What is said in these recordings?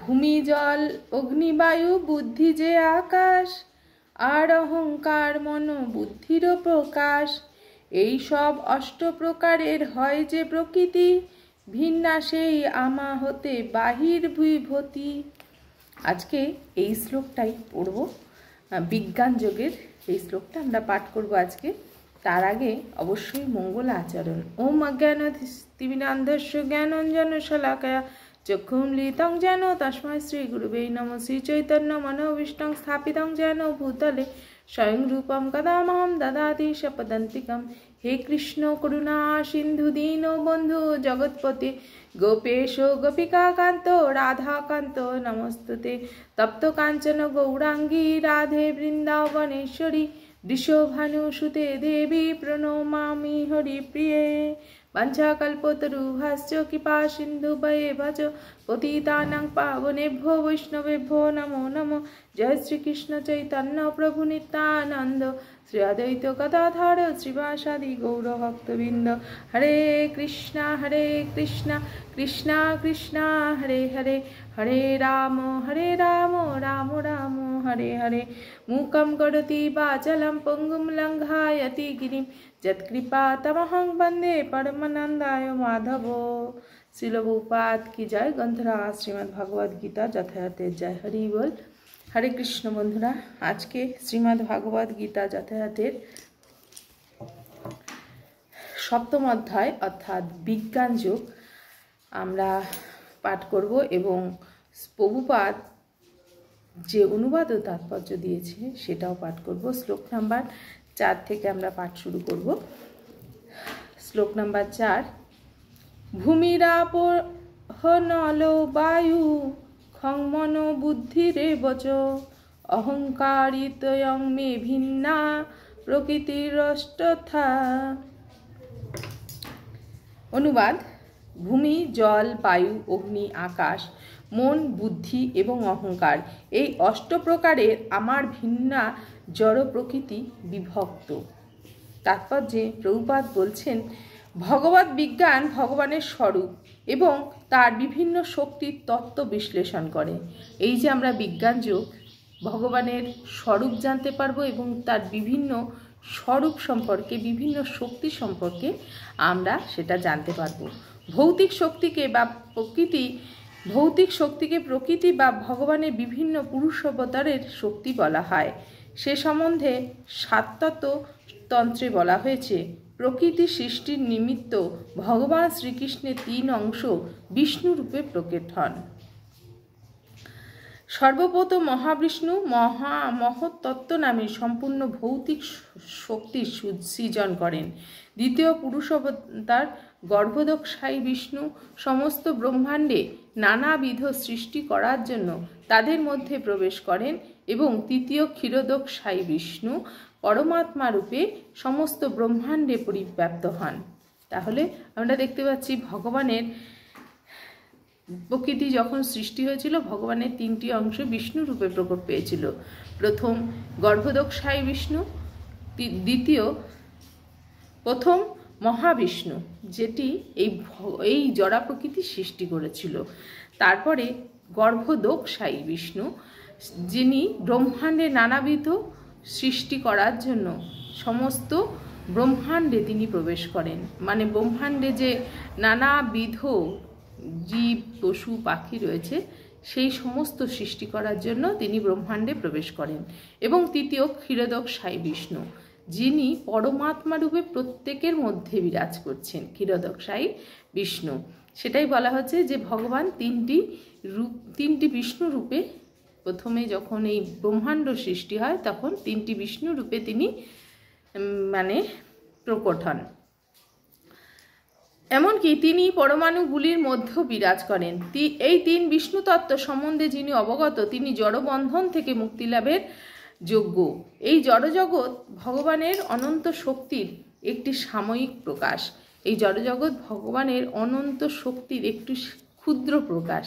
ভূমি জল অগ্নি বায়ু বুদ্ধি যে আকাশ, আর অহংকার মন বুদ্ধির প্রকাশ। এই সব অষ্ট প্রকারের হয় যে প্রকৃতি, ভিন্না সেই আমা হতে বাহির ভূভূতি। আজকে এই শ্লোকটাই পড়ব, বিজ্ঞান যোগের এই শ্লোকটা আমরা পাঠ করব আজকে। তার আগে অবশ্যই মঙ্গল আচরণ। ওম অজ্ঞানতিমিরান্ধস্য জ্ঞানাঞ্জন শলাকয়া চক্ষুন্মিলিतं যেন তস্मै শ্রী গুরুবে নমঃ। শ্রী চৈতন্য মনোভীষ্টং স্থাপিतं যেন ভূতলে স্বয়ং রূপম কদামহং দদাতি স্বপদান্তিকম। হে কৃষ্ণ করুণা সিন্ধু দীন বন্ধু জগৎপতে, গোপেশ গোপিকা কান্ত রাধাকান্ত নমস্তুতে। তপ্ত কাঞ্চন গৌরাঙ্গী রাধে বৃন্দাবনেশ্বরী, বৃষভানুসুতে দেবী প্রণমামি হরিপ্রিয়ে। বাঞ্ছাকল্পতরুভ্যশ্চ কৃপা সিন্ধুভ্যেব চ পতিতানাং পাবনেভ্যো বৈষ্ণবেভ্যো নমো নমঃ। জয় শ্রীকৃষ্ণ চৈতন্য প্রভু নিত্যানন্দ, শ্রী অদ্বৈত গদাধর শ্রীবাসাদি গৌরভক্তবৃন্দ। হরে কৃষ্ণ কৃষ্ণ কৃষ্ণ হরে হরে, হরে রাম রাম রাম হরে হরে। মূকং কरोति वाचालं পঙ্গুম লঙ্ঘায়তি গিরিম, যৎকৃপা তমহং বন্দে পরমানন্দায় মাধব। শ্রীল প্রভুপাদ কি জয়। গ্রন্থরাজ শ্রীমদ্ ভাগবত গীতা যথাযথের জয়। হরি বল। হরে কৃষ্ণ বন্ধুরা, আজকে শ্রীমদ্ ভাগবত গীতা যথাযথের সপ্তম অধ্যায় অর্থাৎ বিজ্ঞান যোগ আমরা পাঠ করব এবং প্রভুপাদ যে অনুবাদ ও তাৎপর্য দিয়েছে সেটাও পাঠ করব। শ্লোক নাম্বার 4 থেকে আমরা পাঠ শুরু করব। শ্লোক নাম্বার 4। ভূমিরাপ নল বায়ু খং মন বুদ্ধিরেবচ, অহংকারিতয়ং মে ভিন্না প্রকৃতিরষ্টথা। অনুবাদ: ভূমি, জল, বায়ু, অগ্নি, আকাশ, মন, বুদ্ধি এবং অহংকার, এই অষ্ট প্রকারের আমার ভিন্না জড় প্রকৃতি বিভক্ত। তাৎপর্যে প্রভুপাদ বলছেন, ভগবত বিজ্ঞান ভগবানের স্বরূপ এবং তার বিভিন্ন শক্তির তত্ত্ব বিশ্লেষণ করে। এই যে আমরা বিজ্ঞান যোগ ভগবানের স্বরূপ জানতে পারবো এবং তার বিভিন্ন স্বরূপ সম্পর্কে, বিভিন্ন শক্তি সম্পর্কে আমরা সেটা জানতে পারবো। ভৌতিক শক্তিকে প্রকৃতি বা ভগবানের বিভিন্ন পুরুষ অবতারের শক্তি বলা হয়। সে সম্বন্ধে সাতত্ব তন্ত্রে বলা হয়েছে, প্রকৃতি সৃষ্টির নিমিত্ত ভগবান শ্রীকৃষ্ণের 3 অংশ বিষ্ণু রূপে প্রকট হন। সর্বপ্রথম মহাবিষ্ণু মহত্তত্ত্ব নামে সম্পূর্ণ ভৌতিক শক্তির সৃজন করেন। দ্বিতীয় পুরুষ অবতার গর্ভোদকশায়ী বিষ্ণু সমস্ত ব্রহ্মাণ্ডে নানাবিধ সৃষ্টি করার জন্য তাদের মধ্যে প্রবেশ করেন এবং তৃতীয় ক্ষীরোদকশায়ী বিষ্ণু পরমাত্মা রূপে সমস্ত ব্রহ্মাণ্ডে পরিব্যাপ্ত হন। তাহলে আমরা দেখতে পাচ্ছি ভগবানের প্রকৃতি যখন সৃষ্টি হয়েছিল, ভগবানের 3টি অংশ বিষ্ণু রূপে প্রকট পেয়েছিল। প্রথম গর্ভোদকশায়ী বিষ্ণু, প্রথম মহাবিষ্ণু যেটি এই জড়া প্রকৃতি সৃষ্টি করেছিল। তারপরে গর্ভোদকশায়ী বিষ্ণু, যিনি ব্রহ্মাণ্ডে নানাবিধ সৃষ্টি করার জন্য সমস্ত ব্রহ্মাণ্ডে তিনি প্রবেশ করেন। মানে ব্রহ্মাণ্ডে যে নানাবিধ জীব, পশু, পাখি রয়েছে সেই সমস্ত সৃষ্টি করার জন্য তিনি ব্রহ্মাণ্ডে প্রবেশ করেন। এবং তৃতীয় ক্ষীরোদকশায়ী বিষ্ণু, যিনি পরমাত্মা রূপে প্রত্যেকের মধ্যে বিরাজ করছেন, ক্ষীরোদকশায়ী বিষ্ণু। সেটাই বলা হচ্ছে যে ভগবান 3টি বিষ্ণু রূপে, প্রথমে যখন এই ব্রহ্মাণ্ড সৃষ্টি হয় তখন 3টি বিষ্ণু রূপে তিনি প্রকট হন। এমনকি তিনি পরমাণুগুলির মধ্যেও বিরাজ করেন। এই 3 বিষ্ণু তত্ত্ব সম্বন্ধে যিনি অবগত, তিনি জড়বন্ধন থেকে মুক্তি লাভের যোগ্য। এই জড়জগৎ ভগবানের অনন্ত শক্তির একটি সাময়িক প্রকাশ। এই জড়জগৎ ভগবানের অনন্ত শক্তির একটি ক্ষুদ্র প্রকাশ।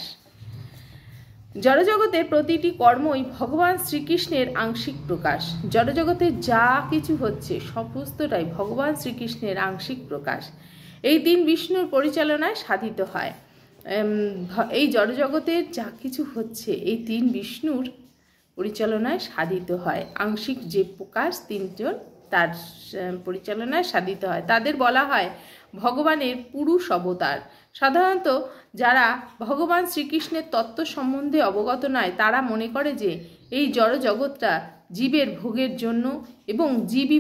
জড়জগতের প্রতিটি কর্মই ভগবান শ্রীকৃষ্ণের আংশিক প্রকাশ। জড়জগতে যা কিছু হচ্ছে সমস্তটাই ভগবান শ্রীকৃষ্ণের আংশিক প্রকাশ। এই 3 বিষ্ণুর পরিচালনায় সাধিত হয়। এই জড়জগতের যা কিছু হচ্ছে এই তিন বিষ্ণুর পরিচালনায় সাধিত হয়। আংশিক যে প্রকাশ তিনজন তার পরিচালনায় সাধিত হয়। তাদের বলা হয় ভগবানের পুরুষ অবতার। সাধারণত যারা ভগবান শ্রীকৃষ্ণের তত্ত্ব সম্বন্ধে অবগত নয় তারা মনে করে যে এই জড়জগৎটা জীবের ভোগের জন্য এবং জীবই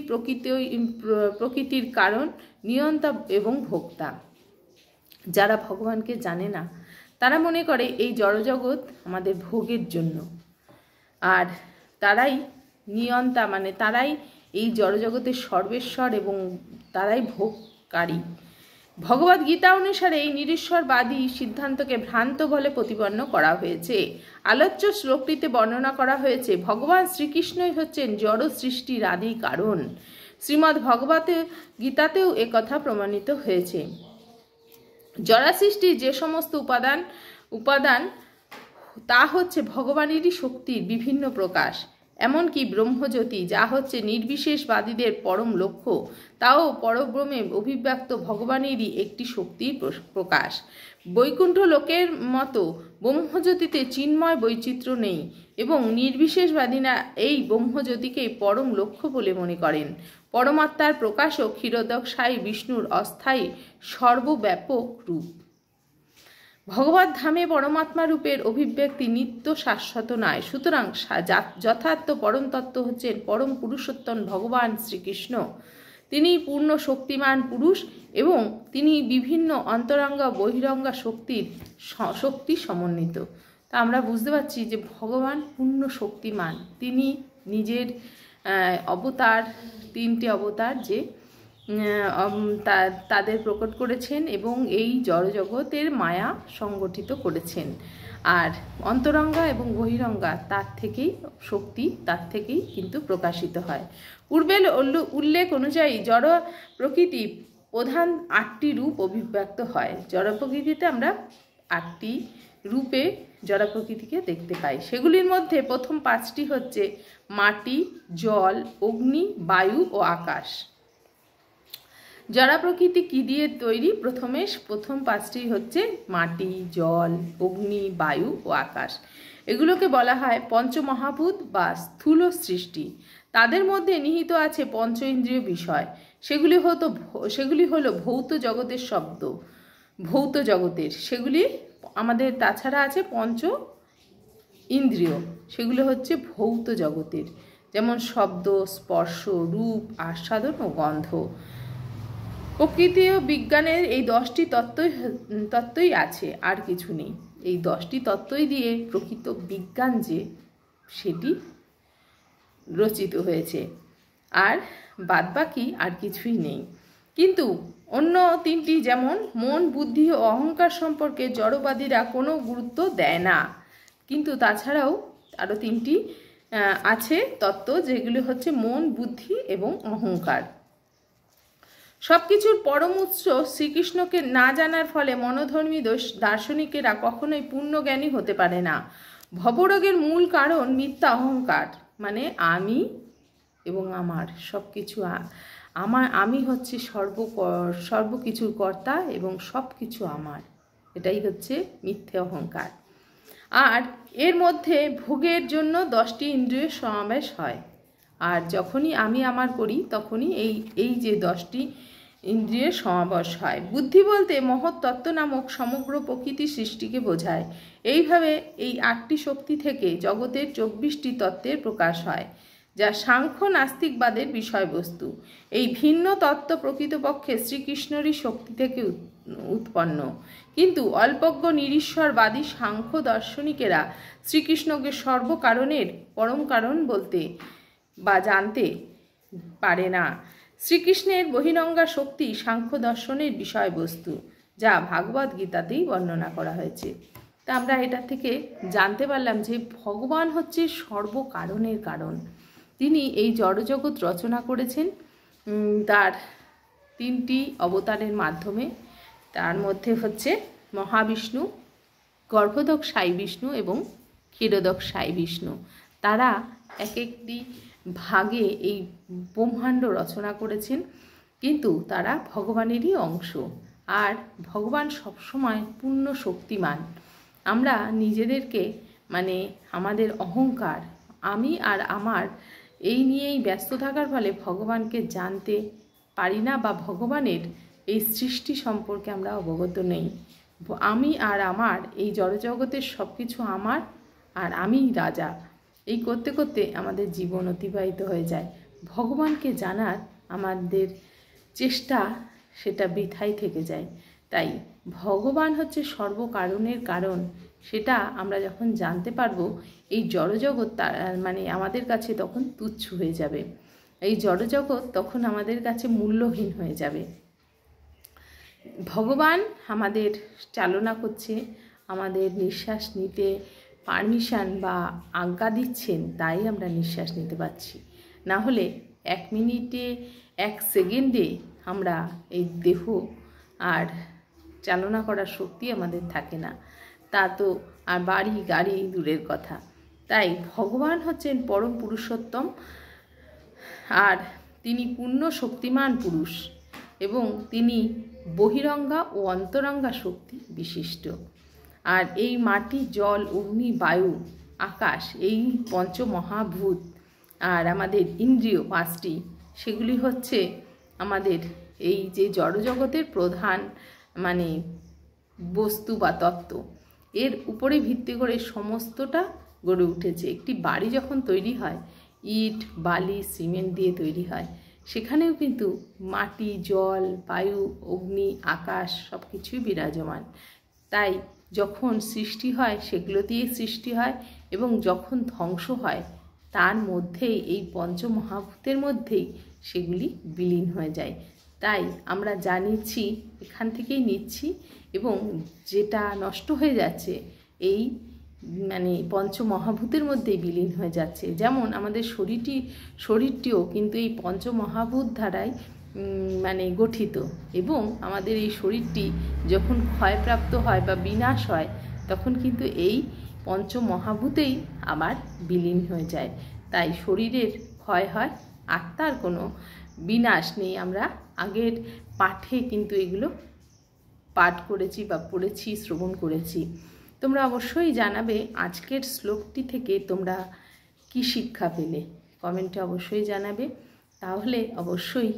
প্রকৃতির কারণ, নিয়ন্তা এবং ভোক্তা। যারা ভগবানকে জানে না তারা মনে করে এই জড়জগৎ আমাদের ভোগের জন্য, আর তারাই নিয়ন্তা, মানে তারাই এই জড়জগতের সর্বেশ্বর এবং তারাই ভোগকারী। ভগবদ গীতা অনুসারে এই নিরীশ্বরবাদী সিদ্ধান্তকে ভ্রান্ত বলে প্রতিপন্ন করা হয়েছে। আলোচ্য শ্লোকটিতে বর্ণনা করা হয়েছে ভগবান শ্রীকৃষ্ণই হচ্ছেন জড় সৃষ্টির আদি কারণ। শ্রীমদ্ ভগবত গীতাতেও একথা প্রমাণিত হয়েছে। জড়া সৃষ্টির যে সমস্ত উপাদান তা হচ্ছে ভগবানেরই শক্তির বিভিন্ন প্রকাশ। এমনকি ব্রহ্মজ্যোতি, যা হচ্ছে নির্বিশেষবাদীদের পরম লক্ষ্য, তাও পরব্রহ্মে অভিব্যক্ত ভগবানেরই একটি শক্তির প্রকাশ। বৈকুণ্ঠ লোকের মতো ব্রহ্মজ্যোতিতে চিন্ময় বৈচিত্র্য নেই এবং নির্বিশেষবাদীরা এই ব্রহ্মজ্যোতিকেই পরম লক্ষ্য বলে মনে করেন। পরমাত্মার প্রকাশও ক্ষীরোদক সাই বিষ্ণুর অস্থায়ী সর্বব্যাপক রূপ। ভগবত ধামে পরমাত্মা রূপের অভিব্যক্তি নিত্য শাশ্বত নয়। সুতরাং যথার্থ পরম তত্ত্ব হচ্ছেন পরম পুরুষোত্তম ভগবান শ্রীকৃষ্ণ। তিনি পূর্ণ শক্তিমান পুরুষ এবং তিনি বিভিন্ন অন্তরঙ্গা বহিরঙ্গা শক্তি সমন্বিত। তা আমরা বুঝতে পারছি যে ভগবান পূর্ণ শক্তিমান। তিনি নিজের অবতার, তিনটি অবতার যে তাদের প্রকট করেছেন এবং এই জড়জগতের মায়া সংগঠিত করেছেন। আর অন্তরঙ্গা এবং বহিরঙ্গা তার থেকেই শক্তি, তার থেকেই কিন্তু প্রকাশিত হয়। পূর্বের উল্লেখ অনুযায়ী জড় প্রকৃতি প্রধান 8টি রূপ অভিব্যক্ত হয়। জড় প্রকৃতিতে আমরা 8টি রূপে জড় প্রকৃতিকে দেখতে পাই। সেগুলির মধ্যে প্রথম 5টি হচ্ছে মাটি, জল, অগ্নি, বায়ু ও আকাশ। জড় প্রকৃতি কি দিয়ে তৈরি? প্রথম 5টি হচ্ছে মাটি, জল, অগ্নি, বায়ু ও আকাশ। এগুলোকে বলা হয় পঞ্চমহাভূত বা স্থূল সৃষ্টি। তাদের মধ্যে নিহিত আছে পঞ্চ ইন্দ্রিয় বিষয়। সেগুলি হলো ভৌত জগতের শব্দ, ভৌত জগতের। সেগুলি আমাদের তাছাড়া আছে পঞ্চ ইন্দ্রিয়, সেগুলো হচ্ছে ভৌত জগতের, যেমন শব্দ, স্পর্শ, রূপ, আস্বাদন ও গন্ধ। প্রকৃতি ও বিজ্ঞানের এই 10টি তত্ত্বই আছে, আর কিছু নেই। এই 10টি তত্ত্বই দিয়ে প্রকৃত বিজ্ঞান যে সেটি রচিত হয়েছে, আর বাদবাকি আর কিছুই নেই। কিন্তু অন্য 3টি যেমন মন, বুদ্ধি ও অহংকার সম্পর্কে জড়বাদীরা কোনো গুরুত্ব দেয় না। কিন্তু তাছাড়াও আরও 3টি আছে তত্ত্ব, যেগুলি হচ্ছে মন, বুদ্ধি এবং অহংকার। সব কিছুর পরম উৎস শ্রীকৃষ্ণকে না জানার ফলে মনোধর্মী দার্শনিকেরা কখনোই পূর্ণজ্ঞানী হতে পারে না। ভবরোগের মূল কারণ মিথ্যা অহংকার, মানে আমি এবং আমার সব কিছু আমি হচ্ছে সর্বকিছুর কর্তা এবং সব কিছু আমার, এটাই হচ্ছে মিথ্যে অহংকার। আর এর মধ্যে ভোগের জন্য 10টি ইন্দ্রিয়ের সমাবেশ হয়। আর যখনই আমি আমার করি তখনই এই যে 10টি ইন্দ্রিয়ের সমাবেশ হয়। বুদ্ধি বলতে মহৎ তত্ত্ব নামক সমগ্র প্রকৃতি সৃষ্টিকে বোঝায়। এইভাবে এই 8টি শক্তি থেকে জগতের 24টি তত্ত্বের প্রকাশ হয়, যা সাংখ্য নাস্তিকবাদের বিষয়বস্তু। এই ভিন্ন তত্ত্ব প্রকৃতপক্ষে শ্রীকৃষ্ণেরই শক্তি থেকে উৎপন্ন। কিন্তু অল্পজ্ঞ নিরীশ্বরবাদী সাংখ্য দার্শনিকেরা শ্রীকৃষ্ণকে সর্বকারণের পরম কারণ বলতে বা জানতে পারে না। শ্রীকৃষ্ণের বহিরঙ্গা শক্তি সাংখ্য দর্শনের বিষয়বস্তু, যা ভাগবত গীতাতেই বর্ণনা করা হয়েছে। তা আমরা এটা থেকে জানতে পারলাম যে ভগবান হচ্ছে সর্বকারণের কারণ। তিনি এই জড়জগৎ রচনা করেছেন তার 3টি অবতারের মাধ্যমে। তার মধ্যে হচ্ছে মহাবিষ্ণু, গর্ভোদক সাই বিষ্ণু এবং ক্ষীরোদক সাই বিষ্ণু। তারা এক একটি ভাগে এই ব্রহ্মাণ্ড রচনা করেছেন, কিন্তু তারা ভগবানেরই অংশ। আর ভগবান সবসময় পূর্ণ শক্তিমান। আমরা নিজেদেরকে মানে আমাদের অহংকার, আমি আর আমার এই নিয়েই ব্যস্ত থাকার ফলে ভগবানকে জানতে পারি না, বা ভগবানের এই সৃষ্টি সম্পর্কে আমরা অবগত নেই। আমি আর আমার, এই জড়জগতের সব কিছু আমার, আর আমিই রাজা, এই করতে করতে আমাদের জীবন অতিবাহিত হয়ে যায়। ভগবানকে জানার আমাদের চেষ্টা সেটা বৃথাই থেকে যায়। তাই ভগবান হচ্ছে সর্বকারণের কারণ, সেটা আমরা যখন জানতে পারবো, এই জড়জগৎ মানে আমাদের কাছে তখন তুচ্ছ হয়ে যাবে। এই জড়জগৎ তখন আমাদের কাছে মূল্যহীন হয়ে যাবে। ভগবান আমাদের চালনা করছে, আমাদের নিঃশ্বাস নিতে পারমিশন বা আজ্ঞা দিচ্ছেন, তাই আমরা নিঃশ্বাস নিতে পারছি। না হলে 1 মিনিটে 1 সেকেন্ডে আমরা এই দেহ আর চালনা করার শক্তি আমাদের থাকে না, তা তো আর বাড়ি গাড়ি দূরের কথা। তাই ভগবান হচ্ছেন পরম পুরুষোত্তম, আর তিনি পূর্ণ শক্তিমান পুরুষ, এবং তিনি বহিরঙ্গা ও অন্তরঙ্গা শক্তি বিশিষ্ট। আর এই মাটি, জল, অগ্নি, বায়ু, আকাশ, এই পঞ্চমহাভূত আর আমাদের ইন্দ্রিয় 5টি, সেগুলি হচ্ছে আমাদের এই যে জড়জগতের প্রধান মানে বস্তু বা তত্ত্ব। এর উপরে ভিত্তি করে সমস্তটা গড়ে উঠেছে। একটি বাড়ি যখন তৈরি হয়, ইট, বালি, সিমেন্ট দিয়ে তৈরি হয়, সেখানেও কিন্তু মাটি, জল, বায়ু, অগ্নি, আকাশ সব কিছুই বিরাজমান। তাই যখন সৃষ্টি হয় সেগুলো দিয়ে সৃষ্টি হয়, এবং যখন ধ্বংস হয় তার মধ্যেই, এই পঞ্চমহাভূতের মধ্যেই সেগুলি বিলীন হয়ে যায়। তাই আমরা যা নিচ্ছি এখান থেকেই নিচ্ছি, এবং যেটা নষ্ট হয়ে যাচ্ছে এই মানে পঞ্চমহাভূতের মধ্যেই বিলীন হয়ে যাচ্ছে। যেমন আমাদের শরীরটিও কিন্তু এই পঞ্চমহাভূত দ্বারাই মানে গঠিত, এবং আমাদের এই শরীরটি যখন ক্ষয়প্রাপ্ত হয় বা বিনাশ হয়, তখন কিন্তু এই পঞ্চমহাভূতেই আবার বিলীন হয়ে যায়। তাই শরীরের ক্ষয় হয়, আত্মার কোনো বিনাশ নেই। আমরা আগের পাঠে কিন্তু এগুলো পাঠ করেছি বা পড়েছি, শ্রবণ করেছি। তোমরা অবশ্যই জানাবে আজকের শ্লোকটি থেকে তোমরা কি শিক্ষা পেলে, কমেন্টে অবশ্যই জানাবে। তাহলে অবশ্যই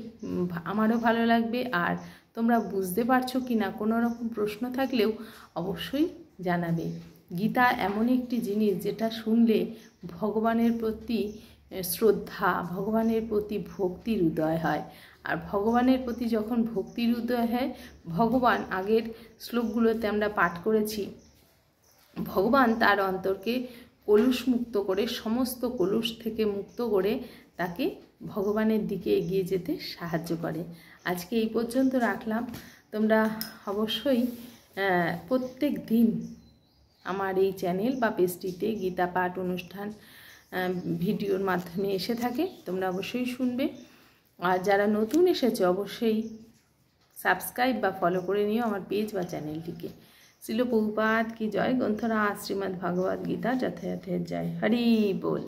আমারও ভালো লাগবে। আর তোমরা বুঝতে পারছো কি না, কোনো রকম প্রশ্ন থাকলেও অবশ্যই জানাবে। গীতা এমন একটি জিনিস যেটা শুনলে ভগবানের প্রতি শ্রদ্ধা, ভগবানের প্রতি ভক্তির উদয় হয়। আর ভগবানের প্রতি যখন ভক্তির উদয় হয়, ভগবান আগের শ্লোকগুলোতে আমরা পাঠ করেছি, ভগবান তার অন্তরকে কলুষ মুক্ত করে, সমস্ত কলুষ থেকে মুক্ত করে তাকে ভগবানের দিকে এগিয়ে যেতে সাহায্য করে। আজকে এই পর্যন্ত রাখলাম। তোমরা অবশ্যই প্রত্যেক দিন আমার এই চ্যানেল বা পেজটিতে গীতা পাঠ অনুষ্ঠান ভিডিওর মাধ্যমে এসে থাকে, তোমরা অবশ্যই শুনবে। আর যারা নতুন এসেছে অবশ্যই সাবস্ক্রাইব বা ফলো করে নিও আমার পেজ বা চ্যানেলটিকে। শিল প্রভুপাদ কি জয়। গ্রন্থরাজ শ্রীমদ্ ভাগবত গীতা যথাযথের জয়। হরি বল।